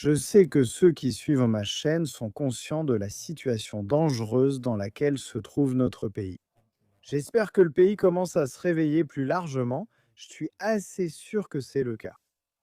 Je sais que ceux qui suivent ma chaîne sont conscients de la situation dangereuse dans laquelle se trouve notre pays. J'espère que le pays commence à se réveiller plus largement. Je suis assez sûr que c'est le cas.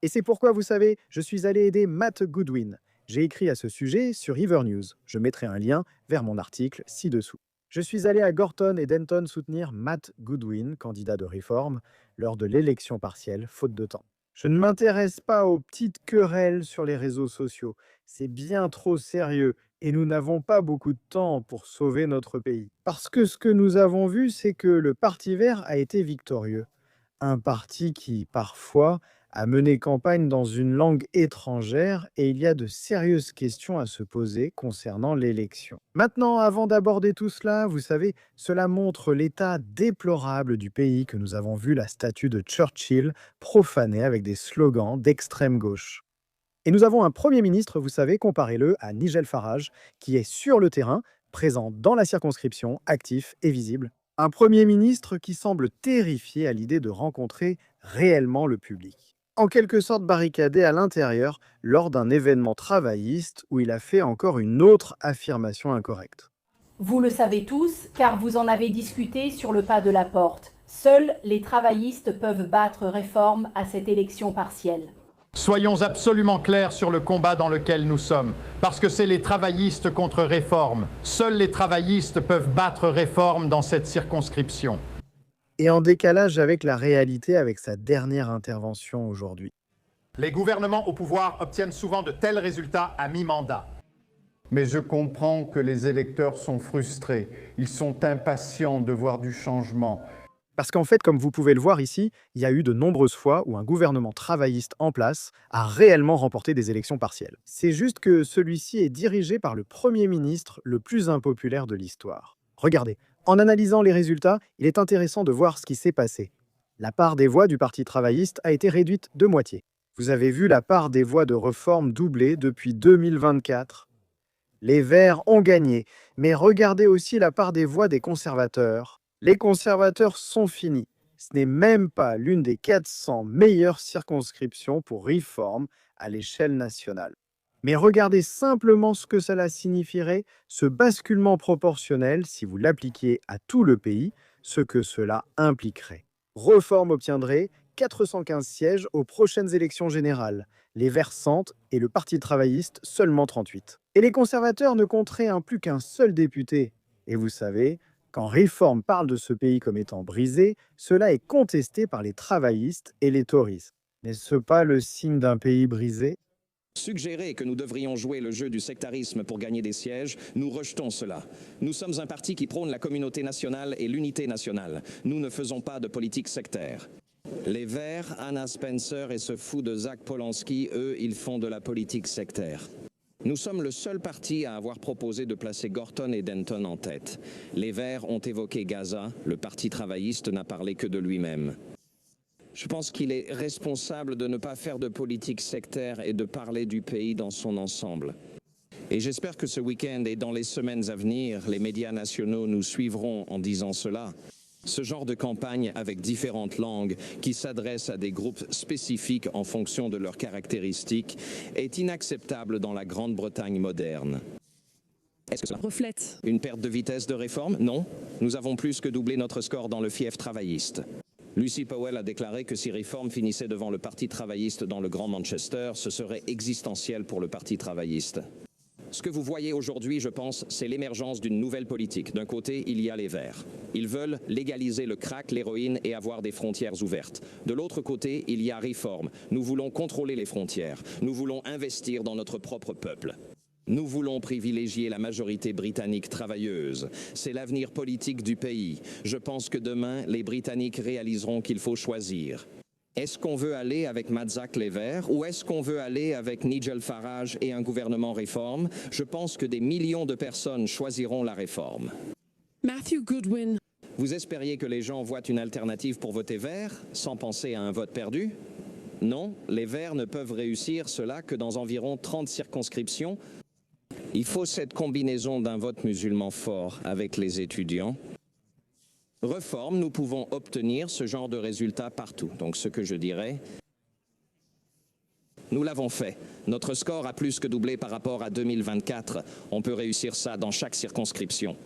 Et c'est pourquoi, vous savez, je suis allé aider Matt Goodwin. J'ai écrit à ce sujet sur River News. Je mettrai un lien vers mon article ci-dessous. Je suis allé à Gorton et Denton soutenir Matt Goodwin, candidat de réforme, lors de l'élection partielle, faute de temps. Je ne m'intéresse pas aux petites querelles sur les réseaux sociaux. C'est bien trop sérieux et nous n'avons pas beaucoup de temps pour sauver notre pays. Parce que ce que nous avons vu, c'est que le Parti vert a été victorieux. Un parti qui, parfois, a mené campagne dans une langue étrangère et il y a de sérieuses questions à se poser concernant l'élection. Maintenant, avant d'aborder tout cela, vous savez, cela montre l'état déplorable du pays que nous avons vu la statue de Churchill profanée avec des slogans d'extrême gauche. Et nous avons un Premier ministre, vous savez, comparez-le à Nigel Farage, qui est sur le terrain, présent dans la circonscription, actif et visible. Un Premier ministre qui semble terrifié à l'idée de rencontrer réellement le public. En quelque sorte barricadé à l'intérieur lors d'un événement travailliste où il a fait encore une autre affirmation incorrecte. Vous le savez tous, car vous en avez discuté sur le pas de la porte. Seuls les travaillistes peuvent battre réforme à cette élection partielle. Soyons absolument clairs sur le combat dans lequel nous sommes, parce que c'est les travaillistes contre réforme. Seuls les travaillistes peuvent battre réforme dans cette circonscription. Et en décalage avec la réalité avec sa dernière intervention aujourd'hui. Les gouvernements au pouvoir obtiennent souvent de tels résultats à mi-mandat. Mais je comprends que les électeurs sont frustrés. Ils sont impatients de voir du changement. Parce qu'en fait, comme vous pouvez le voir ici, il y a eu de nombreuses fois où un gouvernement travailliste en place a réellement remporté des élections partielles. C'est juste que celui-ci est dirigé par le Premier ministre le plus impopulaire de l'histoire. Regardez, en analysant les résultats, il est intéressant de voir ce qui s'est passé. La part des voix du Parti travailliste a été réduite de moitié. Vous avez vu la part des voix de réforme doubler depuis 2024. Les Verts ont gagné, mais regardez aussi la part des voix des conservateurs. Les conservateurs sont finis. Ce n'est même pas l'une des 400 meilleures circonscriptions pour réforme à l'échelle nationale. Mais regardez simplement ce que cela signifierait, ce basculement proportionnel, si vous l'appliquiez à tout le pays, ce que cela impliquerait. Réforme obtiendrait 415 sièges aux prochaines élections générales, les Verts 100 et le Parti travailliste seulement 38. Et les conservateurs ne compteraient plus qu'un seul député. Et vous savez, quand Réforme parle de ce pays comme étant brisé, cela est contesté par les travaillistes et les Tories. N'est-ce pas le signe d'un pays brisé? Suggérer que nous devrions jouer le jeu du sectarisme pour gagner des sièges, nous rejetons cela. Nous sommes un parti qui prône la communauté nationale et l'unité nationale. Nous ne faisons pas de politique sectaire. Les Verts, Anna Spencer et ce fou de Zach Polanski, eux, ils font de la politique sectaire. Nous sommes le seul parti à avoir proposé de placer Gorton et Denton en tête. Les Verts ont évoqué Gaza, le Parti travailliste n'a parlé que de lui-même. Je pense qu'il est responsable de ne pas faire de politique sectaire et de parler du pays dans son ensemble. Et j'espère que ce week-end et dans les semaines à venir, les médias nationaux nous suivront en disant cela. Ce genre de campagne avec différentes langues qui s'adressent à des groupes spécifiques en fonction de leurs caractéristiques est inacceptable dans la Grande-Bretagne moderne. Est-ce que cela reflète une perte de vitesse de réforme? Non. Nous avons plus que doublé notre score dans le fief travailliste. Lucy Powell a déclaré que si Réforme finissait devant le Parti travailliste dans le Grand Manchester, ce serait existentiel pour le Parti travailliste. Ce que vous voyez aujourd'hui, je pense, c'est l'émergence d'une nouvelle politique. D'un côté, il y a les Verts. Ils veulent légaliser le crack, l'héroïne et avoir des frontières ouvertes. De l'autre côté, il y a Réforme. Nous voulons contrôler les frontières. Nous voulons investir dans notre propre peuple. Nous voulons privilégier la majorité britannique travailleuse. C'est l'avenir politique du pays. Je pense que demain, les Britanniques réaliseront qu'il faut choisir. Est-ce qu'on veut aller avec Mazak les Verts ou est-ce qu'on veut aller avec Nigel Farage et un gouvernement réforme? Je pense que des millions de personnes choisiront la réforme. Matthew Goodwin. Vous espériez que les gens voient une alternative pour voter Vert sans penser à un vote perdu? Non, les Verts ne peuvent réussir cela que dans environ 30 circonscriptions. Il faut cette combinaison d'un vote musulman fort avec les étudiants. Réforme, nous pouvons obtenir ce genre de résultats partout. Donc ce que je dirais, Nous l'avons fait. Notre score a plus que doublé par rapport à 2024. On peut réussir ça dans chaque circonscription.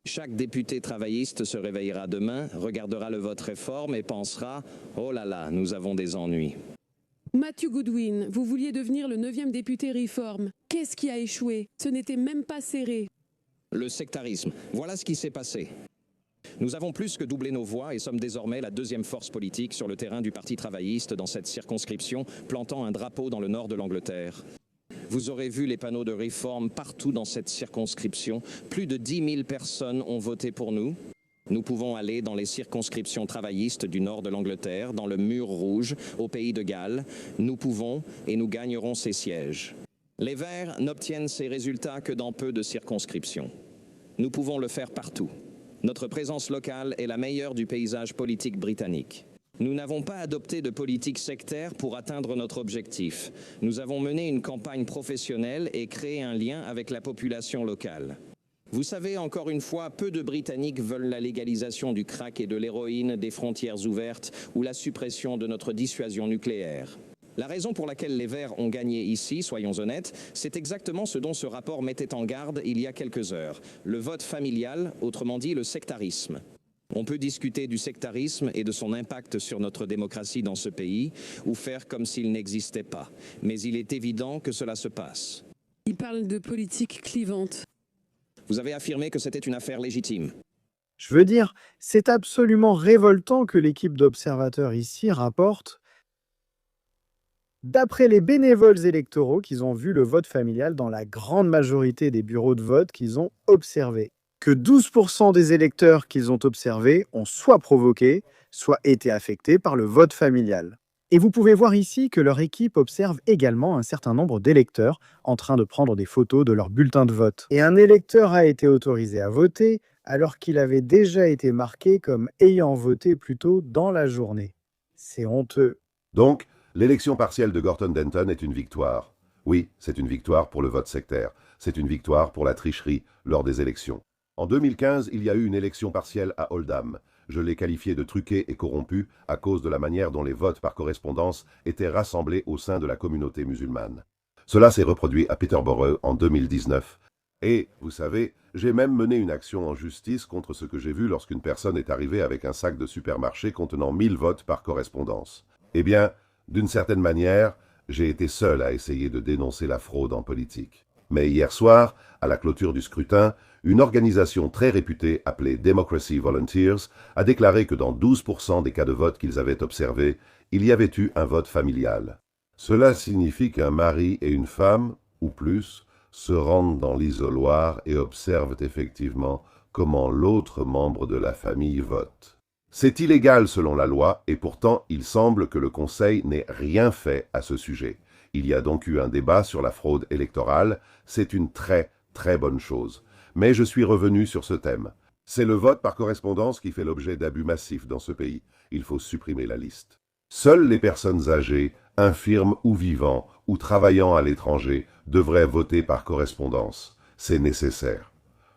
Chaque député travailliste se réveillera demain, regardera le vote réforme et pensera « Oh là là, nous avons des ennuis ». Matthew Goodwin, vous vouliez devenir le 9e député réforme. Qu'est-ce qui a échoué? Ce n'était même pas serré. Le sectarisme. Voilà ce qui s'est passé. Nous avons plus que doublé nos voix et sommes désormais la deuxième force politique sur le terrain du Parti travailliste dans cette circonscription, plantant un drapeau dans le nord de l'Angleterre. Vous aurez vu les panneaux de réforme partout dans cette circonscription. Plus de 10 000 personnes ont voté pour nous. Nous pouvons aller dans les circonscriptions travaillistes du nord de l'Angleterre, dans le mur rouge, au pays de Galles. Nous pouvons et nous gagnerons ces sièges. Les Verts n'obtiennent ces résultats que dans peu de circonscriptions. Nous pouvons le faire partout. Notre présence locale est la meilleure du paysage politique britannique. Nous n'avons pas adopté de politique sectaire pour atteindre notre objectif. Nous avons mené une campagne professionnelle et créé un lien avec la population locale. Vous savez, encore une fois, peu de Britanniques veulent la légalisation du crack et de l'héroïne, des frontières ouvertes ou la suppression de notre dissuasion nucléaire. La raison pour laquelle les Verts ont gagné ici, soyons honnêtes, c'est exactement ce dont ce rapport mettait en garde il y a quelques heures. Le vote familial, autrement dit le sectarisme. On peut discuter du sectarisme et de son impact sur notre démocratie dans ce pays, ou faire comme s'il n'existait pas. Mais il est évident que cela se passe. Il parle de politique clivante. Vous avez affirmé que c'était une affaire légitime. Je veux dire, c'est absolument révoltant que l'équipe d'observateurs ici rapporte, d'après les bénévoles électoraux, qu'ils ont vu le vote familial dans la grande majorité des bureaux de vote qu'ils ont observés, que 12% des électeurs qu'ils ont observés ont soit provoqué, soit été affectés par le vote familial. Et vous pouvez voir ici que leur équipe observe également un certain nombre d'électeurs en train de prendre des photos de leur bulletin de vote. Et un électeur a été autorisé à voter alors qu'il avait déjà été marqué comme ayant voté plus tôt dans la journée. C'est honteux. Donc, l'élection partielle de Gorton Denton est une victoire. Oui, c'est une victoire pour le vote sectaire. C'est une victoire pour la tricherie lors des élections. En 2015, il y a eu une élection partielle à Oldham. Je l'ai qualifiée de truquée et corrompue à cause de la manière dont les votes par correspondance étaient rassemblés au sein de la communauté musulmane. Cela s'est reproduit à Peterborough en 2019. Et, vous savez, j'ai même mené une action en justice contre ce que j'ai vu lorsqu'une personne est arrivée avec un sac de supermarché contenant 1000 votes par correspondance. Eh bien, d'une certaine manière, j'ai été seul à essayer de dénoncer la fraude en politique. Mais hier soir, à la clôture du scrutin, une organisation très réputée appelée Democracy Volunteers a déclaré que dans 12% des cas de vote qu'ils avaient observés, il y avait eu un vote familial. Cela signifie qu'un mari et une femme, ou plus, se rendent dans l'isoloir et observent effectivement comment l'autre membre de la famille vote. C'est illégal selon la loi et pourtant il semble que le Conseil n'ait rien fait à ce sujet. Il y a donc eu un débat sur la fraude électorale, c'est une très bonne chose. Mais je suis revenu sur ce thème. C'est le vote par correspondance qui fait l'objet d'abus massifs dans ce pays. Il faut supprimer la liste. Seules les personnes âgées, infirmes ou vivant, ou travaillant à l'étranger, devraient voter par correspondance. C'est nécessaire.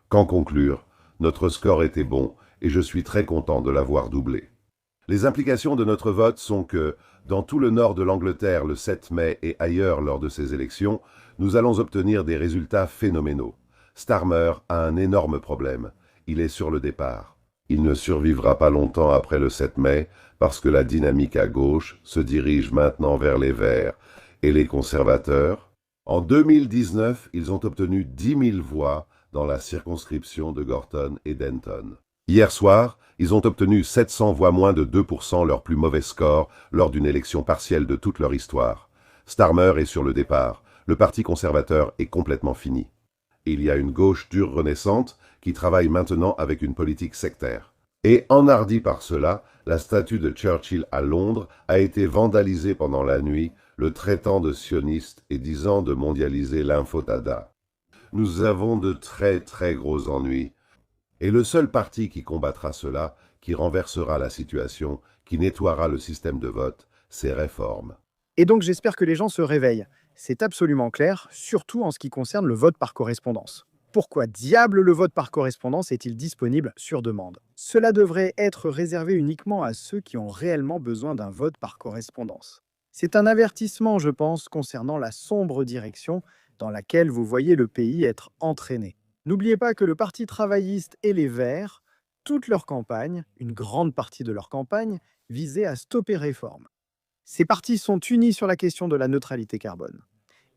Qu'en conclure? Notre score était bon et je suis très content de l'avoir doublé. Les implications de notre vote sont que, dans tout le nord de l'Angleterre le 7 mai et ailleurs lors de ces élections, nous allons obtenir des résultats phénoménaux. Starmer a un énorme problème. Il est sur le départ. Il ne survivra pas longtemps après le 7 mai parce que la dynamique à gauche se dirige maintenant vers les Verts et les conservateurs. En 2019, ils ont obtenu 10 000 voix dans la circonscription de Gorton et Denton. Hier soir, ils ont obtenu 700 voix moins de 2%, leur plus mauvais score lors d'une élection partielle de toute leur histoire. Starmer est sur le départ. Le Parti conservateur est complètement fini. Il y a une gauche dure renaissante qui travaille maintenant avec une politique sectaire. Et enhardi par cela, la statue de Churchill à Londres a été vandalisée pendant la nuit, le traitant de sioniste et disant de mondialiser l'infotada. Nous avons de très gros ennuis. Et le seul parti qui combattra cela, qui renversera la situation, qui nettoiera le système de vote, c'est Réforme. Et donc j'espère que les gens se réveillent. C'est absolument clair, surtout en ce qui concerne le vote par correspondance. Pourquoi diable le vote par correspondance est-il disponible sur demande? Cela devrait être réservé uniquement à ceux qui ont réellement besoin d'un vote par correspondance. C'est un avertissement, je pense, concernant la sombre direction dans laquelle vous voyez le pays être entraîné. N'oubliez pas que le Parti travailliste et les Verts, toute leur campagne, une grande partie de leur campagne, visait à stopper réforme. Ces partis sont unis sur la question de la neutralité carbone.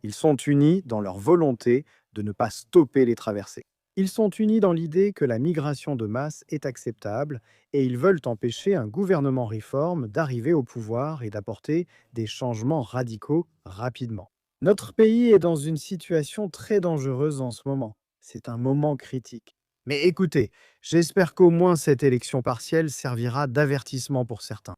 Ils sont unis dans leur volonté de ne pas stopper les traversées. Ils sont unis dans l'idée que la migration de masse est acceptable et ils veulent empêcher un gouvernement réforme d'arriver au pouvoir et d'apporter des changements radicaux rapidement. Notre pays est dans une situation très dangereuse en ce moment. C'est un moment critique. Mais écoutez, j'espère qu'au moins cette élection partielle servira d'avertissement pour certains.